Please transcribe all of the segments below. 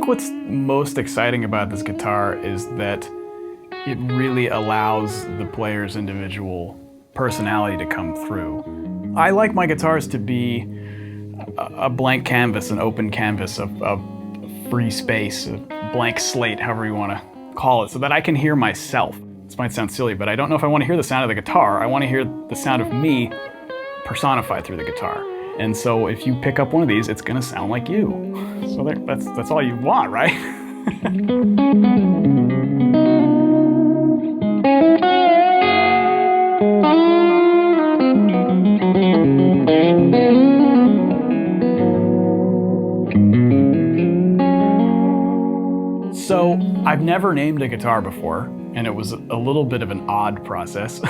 think what's most exciting about this guitar is that it really allows the player's individual personality to come through. I like my guitars to be a blank canvas, an open canvas of free space, a blank slate, however you want to call it, so that I can hear myself. This might sound silly, but I don't know if I want to hear the sound of the guitar. I want to hear the sound of me personified through the guitar. And so if you pick up one of these, it's going to sound like you. So that's all you want, right? So I've never named a guitar before, and it was a little bit of an odd process.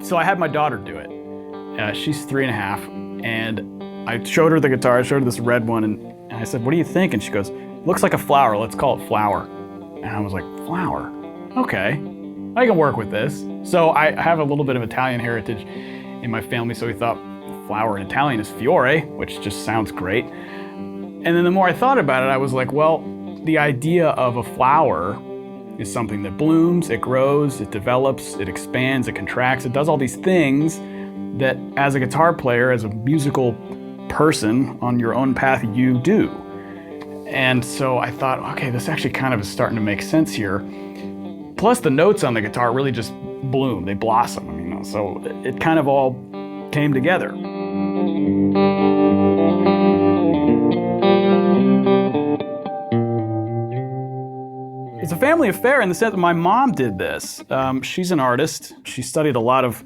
So I had my daughter do it. She's 3.5, and I showed her the guitar. I showed her this red one, and I said, "What do you think?" And she goes, "Looks like a flower. Let's call it Flower." And I was like, "Flower? Okay, I can work with this." So I have a little bit of Italian heritage in my family, so we thought flower in Italian is Fiore, which just sounds great. And then the more I thought about it, I was like, well, the idea of a flower is something that blooms, it grows, it develops, it expands, it contracts, it does all these things that as a guitar player, as a musical person on your own path, you do. And so I thought, okay, this actually kind of is starting to make sense here. Plus the notes on the guitar really just bloom, they blossom, you know, so it kind of all came together. It's a family affair in the sense that my mom did this. She's an artist. She studied a lot of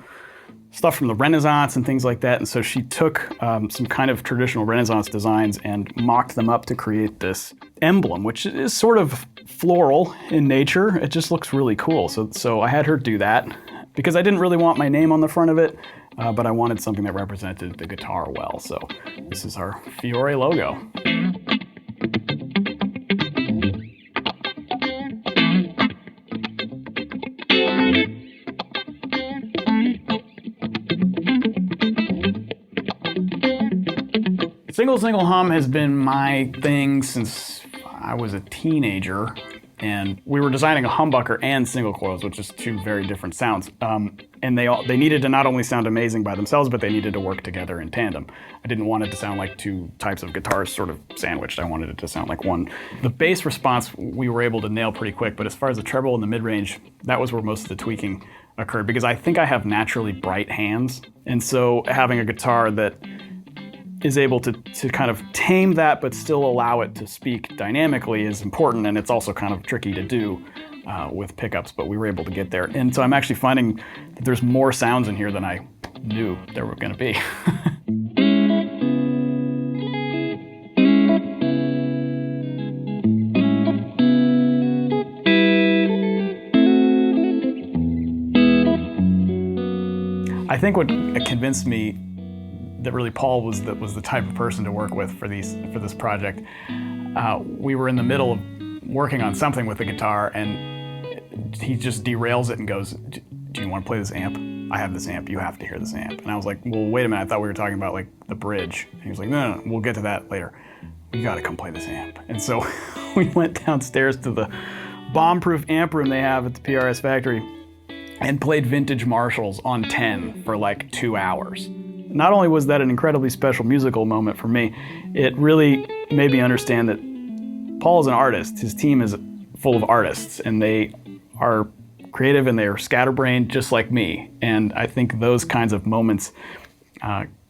stuff from the Renaissance and things like that, and so she took some kind of traditional Renaissance designs and mocked them up to create this emblem, which is sort of floral in nature. It just looks really cool. So I had her do that because I didn't really want my name on the front of it, but I wanted something that represented the guitar well. So this is our Fiore logo. Single hum has been my thing since I was a teenager, and we were designing a humbucker and single coils, which is two very different sounds. And they needed to not only sound amazing by themselves, but they needed to work together in tandem. I didn't want it to sound like two types of guitars sort of sandwiched. I wanted it to sound like one. The bass response we were able to nail pretty quick, but as far as the treble and the mid-range, that was where most of the tweaking occurred, because I think I have naturally bright hands. And so having a guitar that is able to kind of tame that but still allow it to speak dynamically is important, and it's also kind of tricky to do with pickups, but we were able to get there. And so I'm actually finding that there's more sounds in here than I knew there were going to be. I think what convinced me that really Paul was the type of person to work with for this project. We were in the middle of working on something with the guitar, and he just derails it and goes, "Do you want to play this amp? I have this amp. You have to hear this amp." And I was like, "Well, wait a minute. I thought we were talking about like the bridge." And he was like, "No, we'll get to that later. You got to come play this amp." And so we went downstairs to the bomb-proof amp room they have at the PRS factory and played vintage Marshalls on 10 for like 2 hours. Not only was that an incredibly special musical moment for me, it really made me understand that Paul is an artist. His team is full of artists, and they are creative and they are scatterbrained just like me. And I think those kinds of moments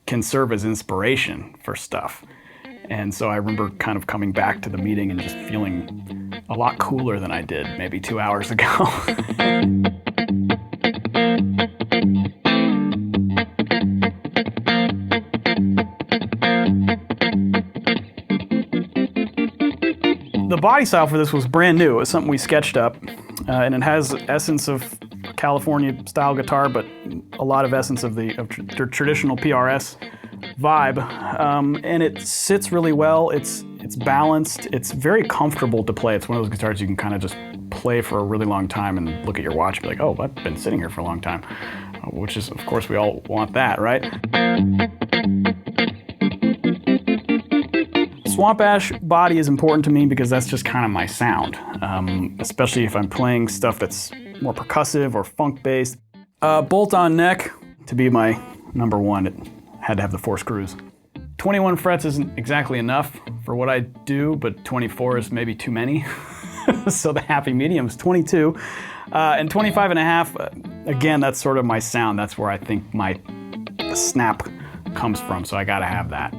can serve as inspiration for stuff. And so I remember kind of coming back to the meeting and just feeling a lot cooler than I did maybe 2 hours ago. The body style for this was brand new. It was something we sketched up, and it has essence of California style guitar, but a lot of essence of the traditional PRS vibe. And it sits really well. It's balanced. It's very comfortable to play. It's one of those guitars you can kind of just play for a really long time and look at your watch and be like, "Oh, I've been sitting here for a long time," which is, of course, we all want that, right? Swamp Ash body is important to me because that's just kind of my sound, especially if I'm playing stuff that's more percussive or funk-based. Bolt-on neck, to be my number one, it had to have the 4 screws. 21 frets isn't exactly enough for what I do, but 24 is maybe too many. So the happy medium is 22. And 25 and a half, again, that's sort of my sound. That's where I think the snap comes from, so I gotta have that.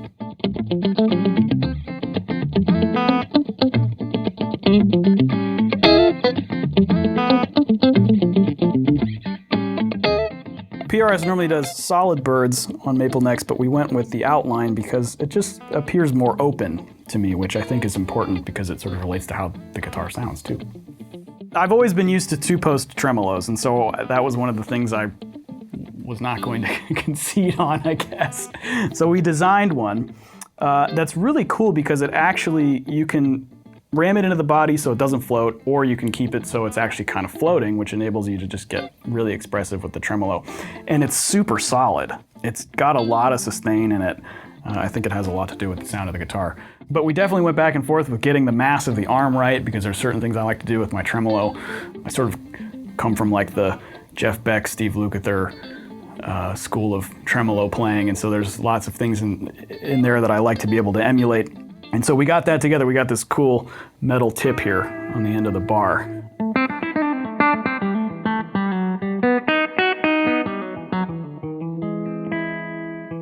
PRS normally does solid birds on maple necks, but we went with the outline because it just appears more open to me, which I think is important because it sort of relates to how the guitar sounds too. I've always been used to 2-post tremolos, and so that was one of the things I was not going to concede on, I guess. So we designed one that's really cool because it actually, you can ram it into the body so it doesn't float, or you can keep it so it's actually kind of floating, which enables you to just get really expressive with the tremolo. And it's super solid. It's got a lot of sustain in it. I think it has a lot to do with the sound of the guitar. But we definitely went back and forth with getting the mass of the arm right, because there's certain things I like to do with my tremolo. I sort of come from like the Jeff Beck, Steve Lukather school of tremolo playing, and so there's lots of things in there that I like to be able to emulate. And so we got that together. We got this cool metal tip here on the end of the bar.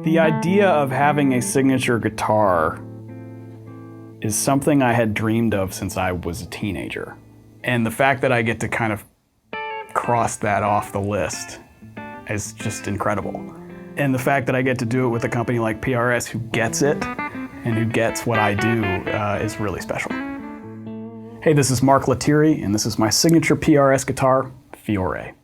The idea of having a signature guitar is something I had dreamed of since I was a teenager. And the fact that I get to kind of cross that off the list is just incredible. And the fact that I get to do it with a company like PRS who gets it and who gets what I do is really special. Hey, this is Mark Lettieri, and this is my signature PRS guitar, Fiore.